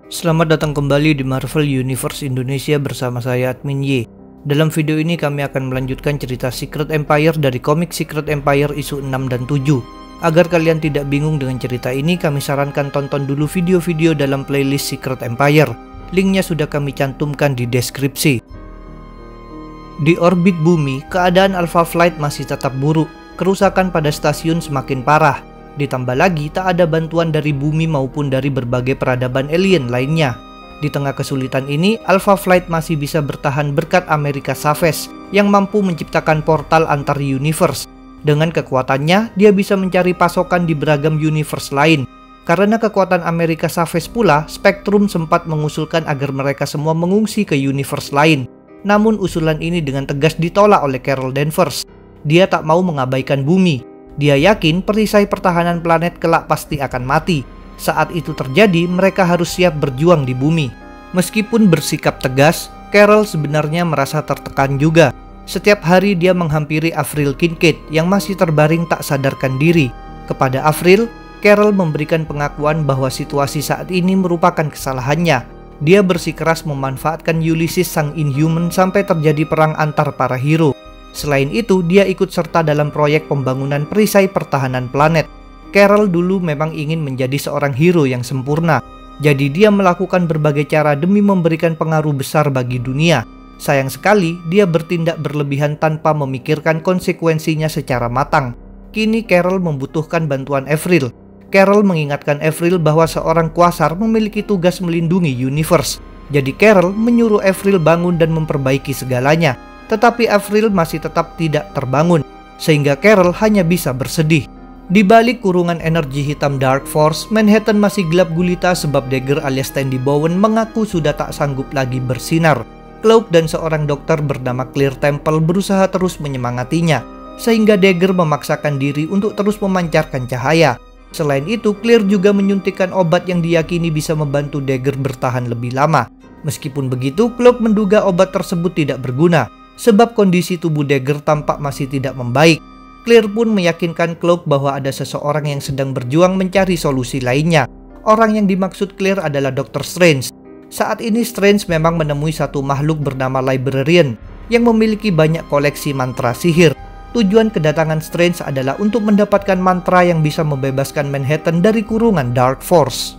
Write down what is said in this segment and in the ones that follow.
Selamat datang kembali di Marvel Universe Indonesia bersama saya Admin Y. Dalam video ini kami akan melanjutkan cerita Secret Empire dari komik Secret Empire isu 6 dan 7. Agar kalian tidak bingung dengan cerita ini, kami sarankan tonton dulu video-video dalam playlist Secret Empire. Linknya sudah kami cantumkan di deskripsi. Di orbit bumi, keadaan Alpha Flight masih tetap buruk. Kerusakan pada stasiun semakin parah. Ditambah lagi, tak ada bantuan dari bumi maupun dari berbagai peradaban alien lainnya. Di tengah kesulitan ini, Alpha Flight masih bisa bertahan berkat America Chavez yang mampu menciptakan portal antar universe. Dengan kekuatannya, dia bisa mencari pasokan di beragam universe lain. Karena kekuatan America Chavez pula, Spectrum sempat mengusulkan agar mereka semua mengungsi ke universe lain. Namun usulan ini dengan tegas ditolak oleh Carol Danvers. Dia tak mau mengabaikan bumi. Dia yakin perisai pertahanan planet kelak pasti akan mati. Saat itu terjadi, mereka harus siap berjuang di bumi. Meskipun bersikap tegas, Carol sebenarnya merasa tertekan juga. Setiap hari dia menghampiri Avril Kincaid yang masih terbaring tak sadarkan diri. Kepada Avril, Carol memberikan pengakuan bahwa situasi saat ini merupakan kesalahannya. Dia bersikeras memanfaatkan Ulysses sang Inhuman sampai terjadi perang antar para hero. Selain itu, dia ikut serta dalam proyek pembangunan perisai pertahanan planet. Carol dulu memang ingin menjadi seorang hero yang sempurna. Jadi dia melakukan berbagai cara demi memberikan pengaruh besar bagi dunia. Sayang sekali, dia bertindak berlebihan tanpa memikirkan konsekuensinya secara matang. Kini Carol membutuhkan bantuan Avril. Carol mengingatkan Avril bahwa seorang Quasar memiliki tugas melindungi universe. Jadi Carol menyuruh Avril bangun dan memperbaiki segalanya. Tetapi Avril masih tetap tidak terbangun, sehingga Carol hanya bisa bersedih. Di balik kurungan energi hitam Dark Force, Manhattan masih gelap gulita sebab Dagger alias Tandy Bowen mengaku sudah tak sanggup lagi bersinar. Cloak dan seorang dokter bernama Clear Temple berusaha terus menyemangatinya, sehingga Dagger memaksakan diri untuk terus memancarkan cahaya. Selain itu, Clear juga menyuntikkan obat yang diyakini bisa membantu Dagger bertahan lebih lama. Meskipun begitu, Cloak menduga obat tersebut tidak berguna, sebab kondisi tubuh Dagger tampak masih tidak membaik. Clear pun meyakinkan Cloak bahwa ada seseorang yang sedang berjuang mencari solusi lainnya. Orang yang dimaksud Clear adalah Dr. Strange. Saat ini Strange memang menemui satu makhluk bernama Librarian yang memiliki banyak koleksi mantra sihir. Tujuan kedatangan Strange adalah untuk mendapatkan mantra yang bisa membebaskan Manhattan dari kurungan Dark Force.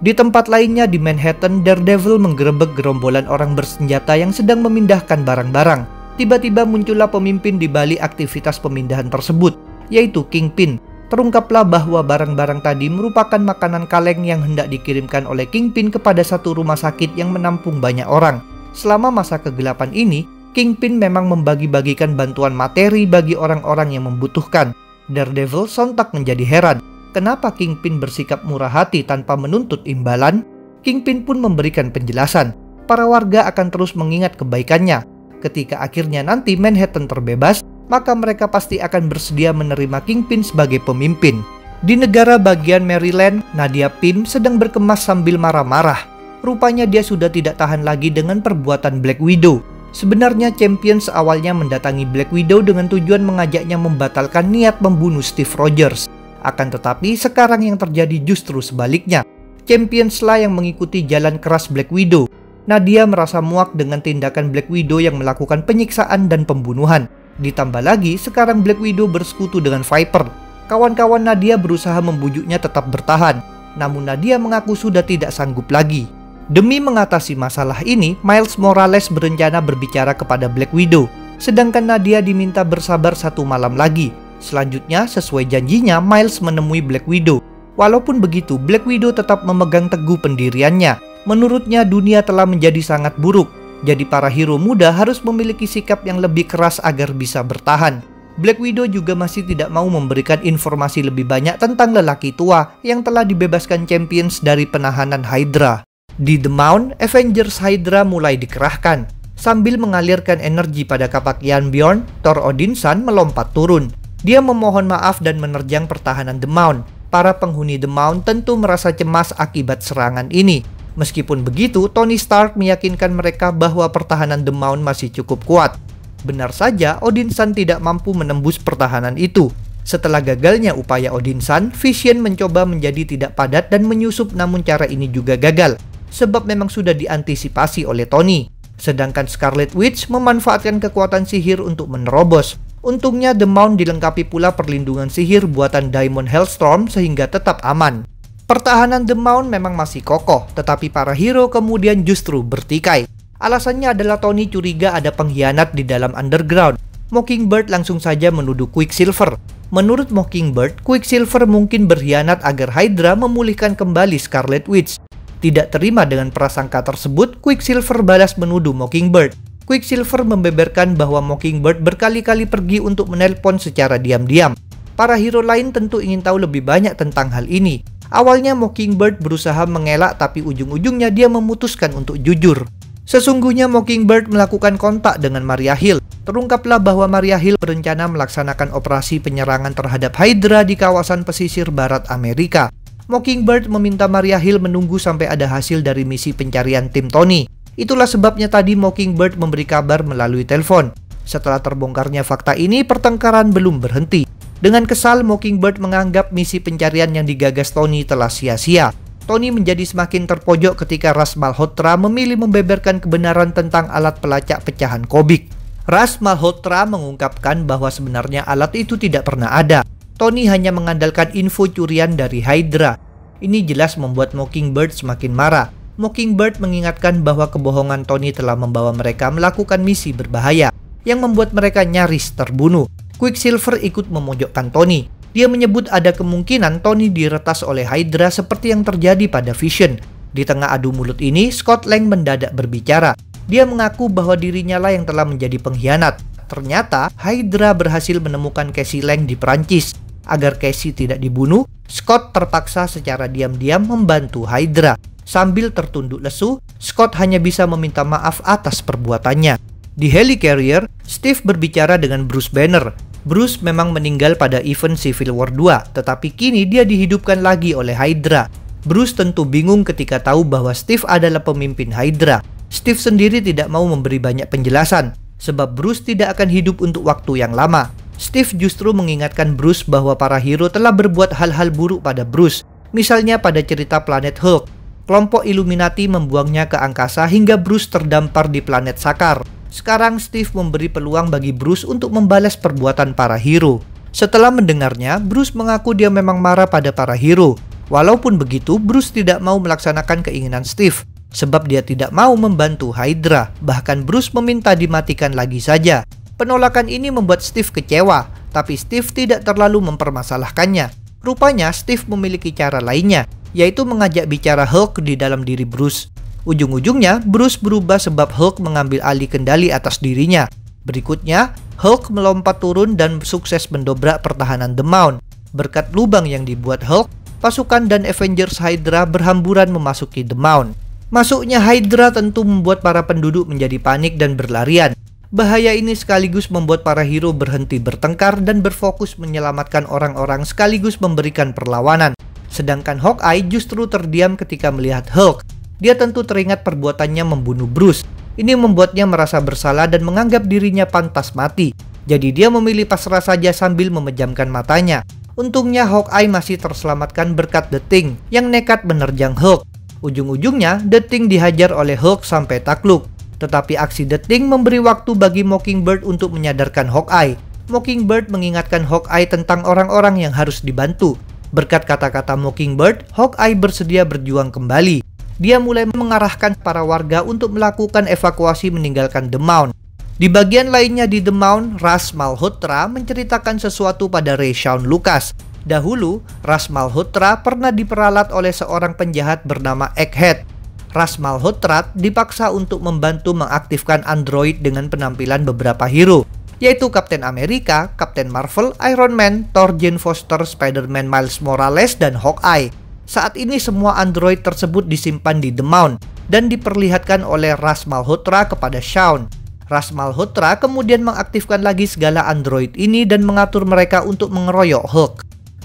Di tempat lainnya di Manhattan, Daredevil menggerebek gerombolan orang bersenjata yang sedang memindahkan barang-barang. Tiba-tiba muncullah pemimpin di balik aktivitas pemindahan tersebut, yaitu Kingpin. Terungkaplah bahwa barang-barang tadi merupakan makanan kaleng yang hendak dikirimkan oleh Kingpin kepada satu rumah sakit yang menampung banyak orang. Selama masa kegelapan ini, Kingpin memang membagi-bagikan bantuan materi bagi orang-orang yang membutuhkan. Daredevil sontak menjadi heran. Kenapa Kingpin bersikap murah hati tanpa menuntut imbalan? Kingpin pun memberikan penjelasan. Para warga akan terus mengingat kebaikannya. Ketika akhirnya nanti Manhattan terbebas, maka mereka pasti akan bersedia menerima Kingpin sebagai pemimpin. Di negara bagian Maryland, Nadia Pym sedang berkemas sambil marah-marah. Rupanya dia sudah tidak tahan lagi dengan perbuatan Black Widow. Sebenarnya Champions awalnya mendatangi Black Widow dengan tujuan mengajaknya membatalkan niat membunuh Steve Rogers. Akan tetapi sekarang yang terjadi justru sebaliknya. Champions lah yang mengikuti jalan keras Black Widow. Nadia merasa muak dengan tindakan Black Widow yang melakukan penyiksaan dan pembunuhan. Ditambah lagi sekarang Black Widow bersekutu dengan Viper. Kawan-kawan Nadia berusaha membujuknya tetap bertahan. Namun Nadia mengaku sudah tidak sanggup lagi. Demi mengatasi masalah ini, Miles Morales berencana berbicara kepada Black Widow. Sedangkan Nadia diminta bersabar satu malam lagi. Selanjutnya, sesuai janjinya, Miles menemui Black Widow. Walaupun begitu, Black Widow tetap memegang teguh pendiriannya. Menurutnya, dunia telah menjadi sangat buruk. Jadi para hero muda harus memiliki sikap yang lebih keras agar bisa bertahan. Black Widow juga masih tidak mau memberikan informasi lebih banyak tentang lelaki tua yang telah dibebaskan Champions dari penahanan Hydra. Di The Mound, Avengers Hydra mulai dikerahkan. Sambil mengalirkan energi pada kapak Jarnbjorn, Thor Odinson melompat turun. Dia memohon maaf dan menerjang pertahanan The Mound. Para penghuni The Mound tentu merasa cemas akibat serangan ini. Meskipun begitu, Tony Stark meyakinkan mereka bahwa pertahanan The Mound masih cukup kuat. Benar saja, Odinson tidak mampu menembus pertahanan itu. Setelah gagalnya upaya Odinson, Vision mencoba menjadi tidak padat dan menyusup, namun cara ini juga gagal. sebab memang sudah diantisipasi oleh Tony. Sedangkan Scarlet Witch memanfaatkan kekuatan sihir untuk menerobos. Untungnya The Mound dilengkapi pula perlindungan sihir buatan Diamond Hellstorm sehingga tetap aman. Pertahanan The Mound memang masih kokoh, tetapi para hero kemudian justru bertikai. Alasannya adalah Tony curiga ada pengkhianat di dalam Underground. Mockingbird langsung saja menuduh Quicksilver. Menurut Mockingbird, Quicksilver mungkin berkhianat agar Hydra memulihkan kembali Scarlet Witch. Tidak terima dengan prasangka tersebut, Quicksilver balas menuduh Mockingbird. Quicksilver membeberkan bahwa Mockingbird berkali-kali pergi untuk menelpon secara diam-diam. Para hero lain tentu ingin tahu lebih banyak tentang hal ini. Awalnya Mockingbird berusaha mengelak, tapi ujung-ujungnya dia memutuskan untuk jujur. Sesungguhnya Mockingbird melakukan kontak dengan Maria Hill. Terungkaplah bahwa Maria Hill berencana melaksanakan operasi penyerangan terhadap Hydra di kawasan pesisir barat Amerika. Mockingbird meminta Maria Hill menunggu sampai ada hasil dari misi pencarian tim Tony. Itulah sebabnya tadi Mockingbird memberi kabar melalui telepon. Setelah terbongkarnya fakta ini, pertengkaran belum berhenti. Dengan kesal, Mockingbird menganggap misi pencarian yang digagas Tony telah sia-sia. Tony menjadi semakin terpojok ketika Ra's Malhotra memilih membeberkan kebenaran tentang alat pelacak pecahan Kobik. Ra's Malhotra mengungkapkan bahwa sebenarnya alat itu tidak pernah ada. Tony hanya mengandalkan info curian dari Hydra. Ini jelas membuat Mockingbird semakin marah. Mockingbird mengingatkan bahwa kebohongan Tony telah membawa mereka melakukan misi berbahaya, yang membuat mereka nyaris terbunuh. Quicksilver ikut memojokkan Tony. Dia menyebut ada kemungkinan Tony diretas oleh Hydra seperti yang terjadi pada Vision. Di tengah adu mulut ini, Scott Lang mendadak berbicara. Dia mengaku bahwa dirinya lah yang telah menjadi pengkhianat. Ternyata, Hydra berhasil menemukan Cassie Lang di Prancis. Agar Cassie tidak dibunuh, Scott terpaksa secara diam-diam membantu Hydra. Sambil tertunduk lesu, Scott hanya bisa meminta maaf atas perbuatannya. Di Helicarrier, Steve berbicara dengan Bruce Banner. Bruce memang meninggal pada event Civil War 2, tetapi kini dia dihidupkan lagi oleh Hydra. Bruce tentu bingung ketika tahu bahwa Steve adalah pemimpin Hydra. Steve sendiri tidak mau memberi banyak penjelasan, sebab Bruce tidak akan hidup untuk waktu yang lama. Steve justru mengingatkan Bruce bahwa para hero telah berbuat hal-hal buruk pada Bruce, misalnya pada cerita Planet Hulk. Kelompok Illuminati membuangnya ke angkasa hingga Bruce terdampar di planet Sakar. Sekarang Steve memberi peluang bagi Bruce untuk membalas perbuatan para hero. Setelah mendengarnya, Bruce mengaku dia memang marah pada para hero. Walaupun begitu, Bruce tidak mau melaksanakan keinginan Steve, sebab dia tidak mau membantu Hydra. Bahkan Bruce meminta dimatikan lagi saja. Penolakan ini membuat Steve kecewa, tapi Steve tidak terlalu mempermasalahkannya. Rupanya Steve memiliki cara lainnya, yaitu mengajak bicara Hulk di dalam diri Bruce. Ujung-ujungnya, Bruce berubah sebab Hulk mengambil alih kendali atas dirinya. Berikutnya, Hulk melompat turun dan sukses mendobrak pertahanan The Mound. Berkat lubang yang dibuat Hulk, pasukan dan Avengers Hydra berhamburan memasuki The Mound. Masuknya Hydra tentu membuat para penduduk menjadi panik dan berlarian. Bahaya ini sekaligus membuat para hero berhenti bertengkar dan berfokus menyelamatkan orang-orang sekaligus memberikan perlawanan. Sedangkan Hawkeye justru terdiam ketika melihat Hulk. Dia tentu teringat perbuatannya membunuh Bruce. Ini membuatnya merasa bersalah dan menganggap dirinya pantas mati. Jadi dia memilih pasrah saja sambil memejamkan matanya. Untungnya Hawkeye masih terselamatkan berkat The Thing yang nekat menerjang Hulk. Ujung-ujungnya The Thing dihajar oleh Hulk sampai takluk. Tetapi aksi The Thing memberi waktu bagi Mockingbird untuk menyadarkan Hawkeye. Mockingbird mengingatkan Hawkeye tentang orang-orang yang harus dibantu. Berkat kata-kata Mockingbird, Hawkeye bersedia berjuang kembali. Dia mulai mengarahkan para warga untuk melakukan evakuasi meninggalkan The Mound. Di bagian lainnya di The Mound, Ra's Malhotra menceritakan sesuatu pada Ray Sean Lucas. Dahulu, Ra's Malhotra pernah diperalat oleh seorang penjahat bernama Egghead. Ra's Malhotra dipaksa untuk membantu mengaktifkan android dengan penampilan beberapa hero, yaitu Captain America, Captain Marvel, Iron Man, Thor, Jane Foster, Spider-Man Miles Morales, dan Hawkeye. Saat ini semua android tersebut disimpan di The Mound dan diperlihatkan oleh Ra's Malhotra kepada Shaun. Ra's Malhotra kemudian mengaktifkan lagi segala android ini dan mengatur mereka untuk mengeroyok Hulk.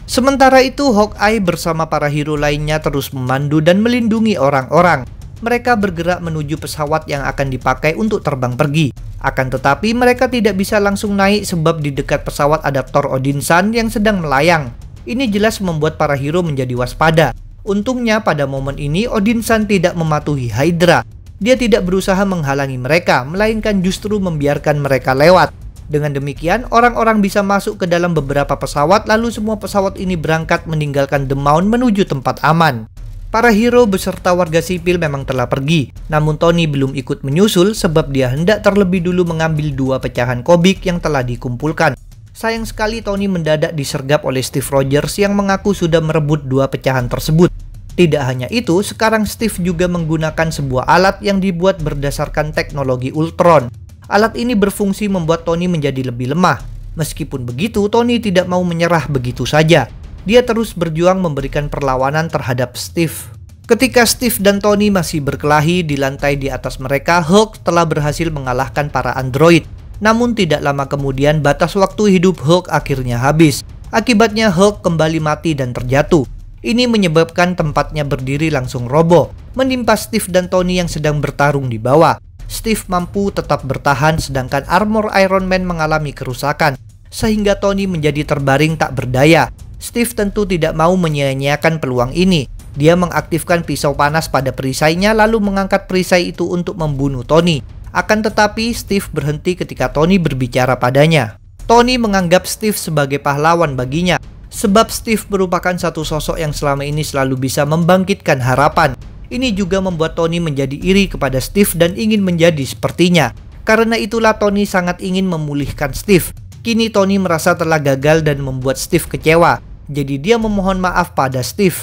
Sementara itu, Hawkeye bersama para hero lainnya terus memandu dan melindungi orang-orang. Mereka bergerak menuju pesawat yang akan dipakai untuk terbang pergi. Akan tetapi mereka tidak bisa langsung naik sebab di dekat pesawat ada Thor Odinson yang sedang melayang. Ini jelas membuat para hero menjadi waspada. Untungnya pada momen ini Odinson tidak mematuhi Hydra. Dia tidak berusaha menghalangi mereka, melainkan justru membiarkan mereka lewat. Dengan demikian, orang-orang bisa masuk ke dalam beberapa pesawat, lalu semua pesawat ini berangkat meninggalkan The Mound menuju tempat aman. Para hero beserta warga sipil memang telah pergi, namun Tony belum ikut menyusul sebab dia hendak terlebih dulu mengambil 2 pecahan Kobik yang telah dikumpulkan. Sayang sekali Tony mendadak disergap oleh Steve Rogers yang mengaku sudah merebut 2 pecahan tersebut. Tidak hanya itu, sekarang Steve juga menggunakan sebuah alat yang dibuat berdasarkan teknologi Ultron. Alat ini berfungsi membuat Tony menjadi lebih lemah. Meskipun begitu, Tony tidak mau menyerah begitu saja. Dia terus berjuang memberikan perlawanan terhadap Steve. Ketika Steve dan Tony masih berkelahi di lantai di atas mereka, Hulk telah berhasil mengalahkan para android. Namun tidak lama kemudian batas waktu hidup Hulk akhirnya habis. Akibatnya Hulk kembali mati dan terjatuh. Ini menyebabkan tempatnya berdiri langsung roboh, menimpa Steve dan Tony yang sedang bertarung di bawah. Steve mampu tetap bertahan sedangkan armor Iron Man mengalami kerusakan, sehingga Tony menjadi terbaring tak berdaya. Steve tentu tidak mau menyia-nyiakan peluang ini. Dia mengaktifkan pisau panas pada perisainya lalu mengangkat perisai itu untuk membunuh Tony. Akan tetapi Steve berhenti ketika Tony berbicara padanya. Tony menganggap Steve sebagai pahlawan baginya, sebab Steve merupakan satu sosok yang selama ini selalu bisa membangkitkan harapan. Ini juga membuat Tony menjadi iri kepada Steve dan ingin menjadi sepertinya. Karena itulah Tony sangat ingin memulihkan Steve. Kini Tony merasa telah gagal dan membuat Steve kecewa. Jadi dia memohon maaf pada Steve.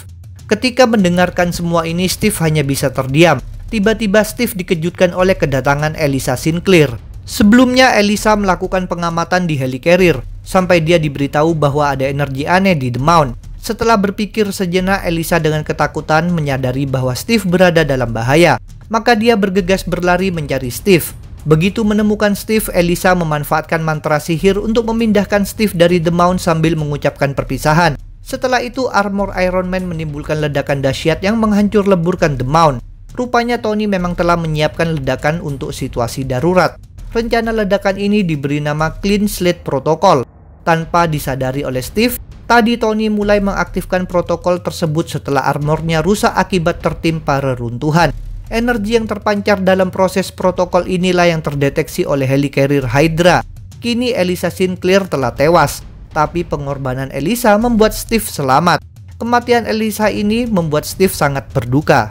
Ketika mendengarkan semua ini, Steve hanya bisa terdiam. Tiba-tiba Steve dikejutkan oleh kedatangan Elisa Sinclair. Sebelumnya Elisa melakukan pengamatan di helicarrier sampai dia diberitahu bahwa ada energi aneh di The Mound. Setelah berpikir sejenak, Elisa dengan ketakutan menyadari bahwa Steve berada dalam bahaya. Maka dia bergegas berlari mencari Steve. Begitu menemukan Steve, Elisa memanfaatkan mantra sihir untuk memindahkan Steve dari The Mound sambil mengucapkan perpisahan. Setelah itu armor Iron Man menimbulkan ledakan dahsyat yang menghancur leburkan The Mound. Rupanya Tony memang telah menyiapkan ledakan untuk situasi darurat. Rencana ledakan ini diberi nama Clean Slate Protocol. Tanpa disadari oleh Steve, tadi Tony mulai mengaktifkan protokol tersebut setelah armornya rusak akibat tertimpa reruntuhan. Energi yang terpancar dalam proses protokol inilah yang terdeteksi oleh helicarrier Hydra. Kini Elisa Sinclair telah tewas, tapi pengorbanan Elisa membuat Steve selamat. Kematian Elisa ini membuat Steve sangat berduka.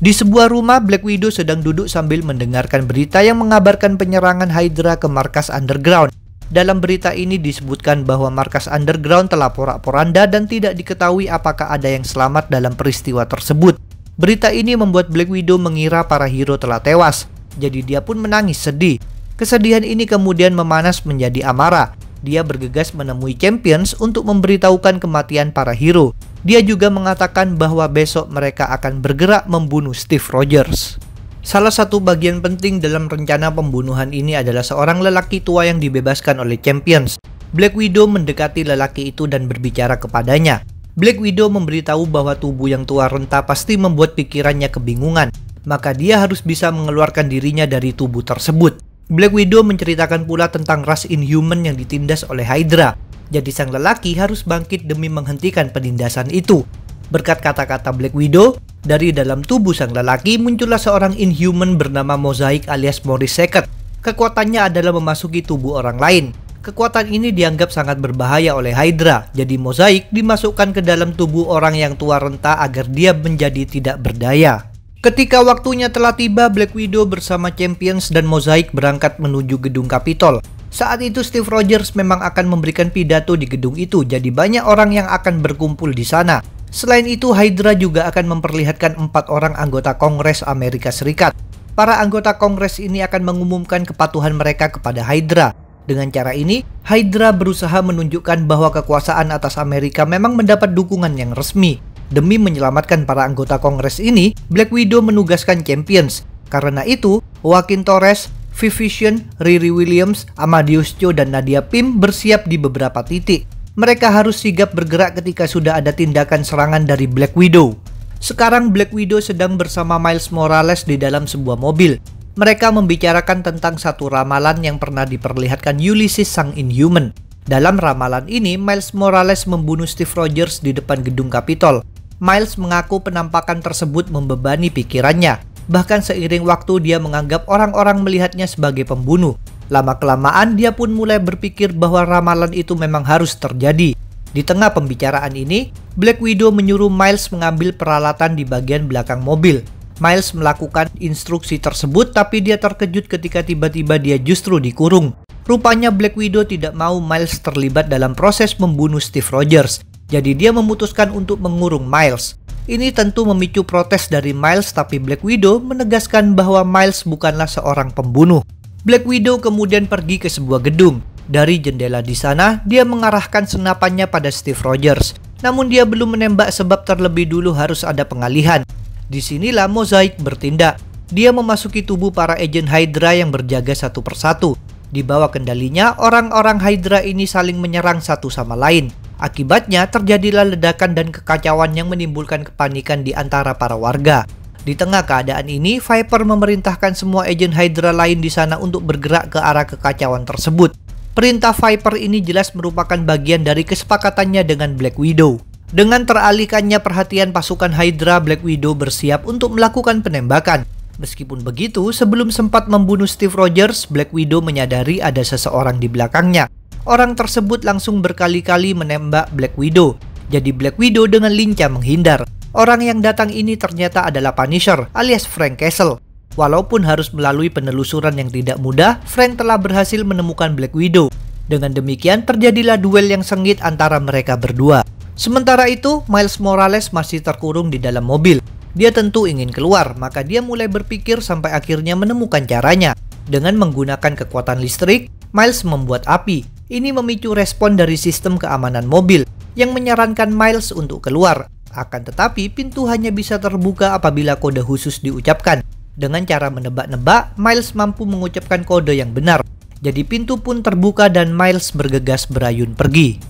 Di sebuah rumah, Black Widow sedang duduk sambil mendengarkan berita yang mengabarkan penyerangan Hydra ke markas underground. Dalam berita ini disebutkan bahwa markas underground telah porak-poranda dan tidak diketahui apakah ada yang selamat dalam peristiwa tersebut. Berita ini membuat Black Widow mengira para hero telah tewas, jadi dia pun menangis sedih. Kesedihan ini kemudian memanas menjadi amarah. Dia bergegas menemui Champions untuk memberitahukan kematian para hero. Dia juga mengatakan bahwa besok mereka akan bergerak membunuh Steve Rogers. Salah satu bagian penting dalam rencana pembunuhan ini adalah seorang lelaki tua yang dibebaskan oleh Champions. Black Widow mendekati lelaki itu dan berbicara kepadanya. Black Widow memberitahu bahwa tubuh yang tua renta pasti membuat pikirannya kebingungan, maka dia harus bisa mengeluarkan dirinya dari tubuh tersebut. Black Widow menceritakan pula tentang ras Inhuman yang ditindas oleh Hydra. Jadi sang lelaki harus bangkit demi menghentikan penindasan itu. Berkat kata-kata Black Widow, dari dalam tubuh sang lelaki muncullah seorang Inhuman bernama Mosaic alias Maurice Second. Kekuatannya adalah memasuki tubuh orang lain. Kekuatan ini dianggap sangat berbahaya oleh Hydra, jadi Mosaic dimasukkan ke dalam tubuh orang yang tua renta agar dia menjadi tidak berdaya. Ketika waktunya telah tiba, Black Widow bersama Champions dan Mosaic berangkat menuju gedung Capitol. Saat itu Steve Rogers memang akan memberikan pidato di gedung itu, jadi banyak orang yang akan berkumpul di sana. Selain itu, Hydra juga akan memperlihatkan 4 orang anggota Kongres Amerika Serikat. Para anggota Kongres ini akan mengumumkan kepatuhan mereka kepada Hydra. Dengan cara ini, Hydra berusaha menunjukkan bahwa kekuasaan atas Amerika memang mendapat dukungan yang resmi. Demi menyelamatkan para anggota Kongres ini, Black Widow menugaskan Champions. Karena itu, Joaquin Torres, Vivian, Riri Williams, Amadeus Cho, dan Nadia Pym bersiap di beberapa titik. Mereka harus sigap bergerak ketika sudah ada tindakan serangan dari Black Widow. Sekarang Black Widow sedang bersama Miles Morales di dalam sebuah mobil. Mereka membicarakan tentang satu ramalan yang pernah diperlihatkan Ulysses sang Inhuman. Dalam ramalan ini, Miles Morales membunuh Steve Rogers di depan gedung Capitol. Miles mengaku penampakan tersebut membebani pikirannya. Bahkan seiring waktu dia menganggap orang-orang melihatnya sebagai pembunuh. Lama-kelamaan dia pun mulai berpikir bahwa ramalan itu memang harus terjadi. Di tengah pembicaraan ini, Black Widow menyuruh Miles mengambil peralatan di bagian belakang mobil. Miles melakukan instruksi tersebut, tapi dia terkejut ketika tiba-tiba dia justru dikurung. Rupanya Black Widow tidak mau Miles terlibat dalam proses membunuh Steve Rogers. Jadi dia memutuskan untuk mengurung Miles. Ini tentu memicu protes dari Miles, tapi Black Widow menegaskan bahwa Miles bukanlah seorang pembunuh. Black Widow kemudian pergi ke sebuah gedung. Dari jendela di sana, dia mengarahkan senapannya pada Steve Rogers. Namun dia belum menembak sebab terlebih dulu harus ada pengalihan. Disinilah Mozaik bertindak. Dia memasuki tubuh para agen Hydra yang berjaga satu persatu. Di bawah kendalinya, orang-orang Hydra ini saling menyerang satu sama lain. Akibatnya terjadilah ledakan dan kekacauan yang menimbulkan kepanikan di antara para warga. Di tengah keadaan ini, Viper memerintahkan semua agen Hydra lain di sana untuk bergerak ke arah kekacauan tersebut. Perintah Viper ini jelas merupakan bagian dari kesepakatannya dengan Black Widow. Dengan teralihkannya perhatian pasukan Hydra, Black Widow bersiap untuk melakukan penembakan. Meskipun begitu, sebelum sempat membunuh Steve Rogers, Black Widow menyadari ada seseorang di belakangnya. Orang tersebut langsung berkali-kali menembak Black Widow. Jadi Black Widow dengan lincah menghindar. Orang yang datang ini ternyata adalah Punisher alias Frank Castle. Walaupun harus melalui penelusuran yang tidak mudah, Frank telah berhasil menemukan Black Widow. Dengan demikian terjadilah duel yang sengit antara mereka berdua. Sementara itu, Miles Morales masih terkurung di dalam mobil. Dia tentu ingin keluar, maka dia mulai berpikir sampai akhirnya menemukan caranya. Dengan menggunakan kekuatan listrik, Miles membuat api. Ini memicu respon dari sistem keamanan mobil yang menyarankan Miles untuk keluar. Akan tetapi, pintu hanya bisa terbuka apabila kode khusus diucapkan. Dengan cara menebak-nebak, Miles mampu mengucapkan kode yang benar. Jadi pintu pun terbuka dan Miles bergegas berayun pergi.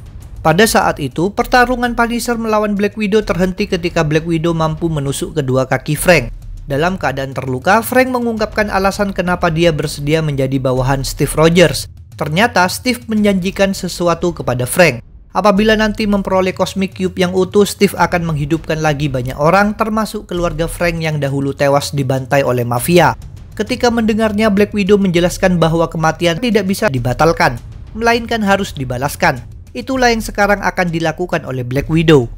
Pada saat itu, pertarungan Punisher melawan Black Widow terhenti ketika Black Widow mampu menusuk kedua kaki Frank. Dalam keadaan terluka, Frank mengungkapkan alasan kenapa dia bersedia menjadi bawahan Steve Rogers. Ternyata Steve menjanjikan sesuatu kepada Frank. Apabila nanti memperoleh Cosmic Cube yang utuh, Steve akan menghidupkan lagi banyak orang, termasuk keluarga Frank yang dahulu tewas dibantai oleh mafia. Ketika mendengarnya, Black Widow menjelaskan bahwa kematian tidak bisa dibatalkan, melainkan harus dibalaskan. Itulah yang sekarang akan dilakukan oleh Black Widow.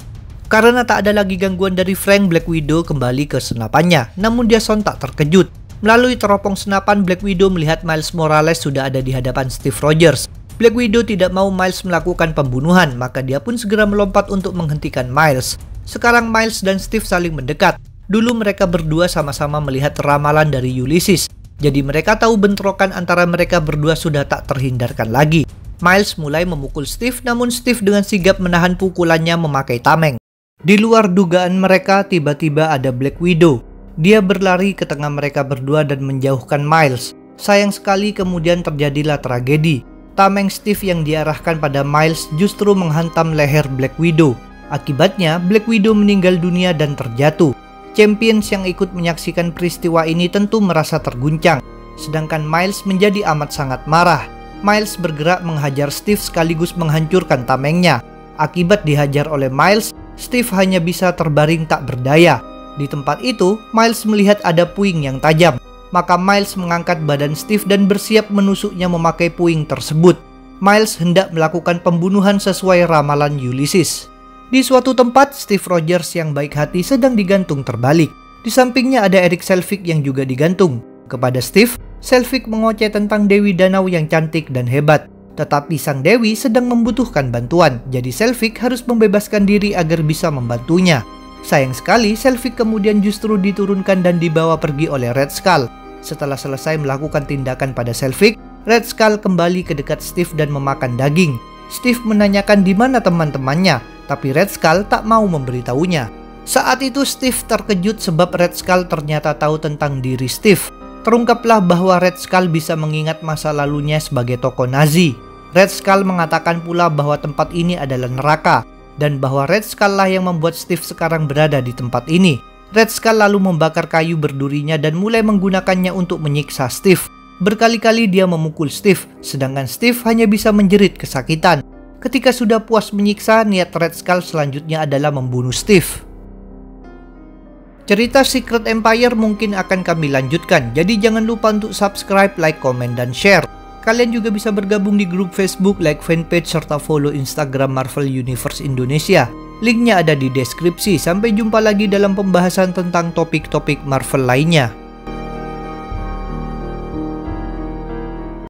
Karena tak ada lagi gangguan dari Frank, Black Widow kembali ke senapannya, namun dia sontak terkejut. Melalui teropong senapan, Black Widow melihat Miles Morales sudah ada di hadapan Steve Rogers. Black Widow tidak mau Miles melakukan pembunuhan, maka dia pun segera melompat untuk menghentikan Miles. Sekarang Miles dan Steve saling mendekat. Dulu mereka berdua sama-sama melihat ramalan dari Ulysses. Jadi mereka tahu bentrokan antara mereka berdua sudah tak terhindarkan lagi. Miles mulai memukul Steve, namun Steve dengan sigap menahan pukulannya memakai tameng. Di luar dugaan mereka, tiba-tiba ada Black Widow. Dia berlari ke tengah mereka berdua dan menjauhkan Miles. Sayang sekali kemudian terjadilah tragedi. Tameng Steve yang diarahkan pada Miles justru menghantam leher Black Widow. Akibatnya, Black Widow meninggal dunia dan terjatuh. Champions yang ikut menyaksikan peristiwa ini tentu merasa terguncang. Sedangkan Miles menjadi amat sangat marah. Miles bergerak menghajar Steve sekaligus menghancurkan tamengnya. Akibat dihajar oleh Miles, Steve hanya bisa terbaring tak berdaya. Di tempat itu, Miles melihat ada puing yang tajam. Maka Miles mengangkat badan Steve dan bersiap menusuknya memakai puing tersebut. Miles hendak melakukan pembunuhan sesuai ramalan Ulysses. Di suatu tempat, Steve Rogers yang baik hati sedang digantung terbalik. Di sampingnya ada Erik Selvig yang juga digantung. Kepada Steve, Selvig mengoceh tentang Dewi Danau yang cantik dan hebat. Tetapi sang Dewi sedang membutuhkan bantuan, jadi Selvig harus membebaskan diri agar bisa membantunya. Sayang sekali, Selvig kemudian justru diturunkan dan dibawa pergi oleh Red Skull. Setelah selesai melakukan tindakan pada Selvig, Red Skull kembali ke dekat Steve dan memakan daging. Steve menanyakan di mana teman-temannya, tapi Red Skull tak mau memberitahunya. Saat itu Steve terkejut sebab Red Skull ternyata tahu tentang diri Steve. Terungkaplah bahwa Red Skull bisa mengingat masa lalunya sebagai tokoh Nazi. Red Skull mengatakan pula bahwa tempat ini adalah neraka, dan bahwa Red Skull lah yang membuat Steve sekarang berada di tempat ini. Red Skull lalu membakar kayu berdurinya dan mulai menggunakannya untuk menyiksa Steve. Berkali-kali dia memukul Steve, sedangkan Steve hanya bisa menjerit kesakitan. Ketika sudah puas menyiksa, niat Red Skull selanjutnya adalah membunuh Steve. Cerita Secret Empire mungkin akan kami lanjutkan, jadi jangan lupa untuk subscribe, like, komen, dan share. Kalian juga bisa bergabung di grup Facebook, like fanpage, serta follow Instagram Marvel Universe Indonesia. Linknya ada di deskripsi. Sampai jumpa lagi dalam pembahasan tentang topik-topik Marvel lainnya.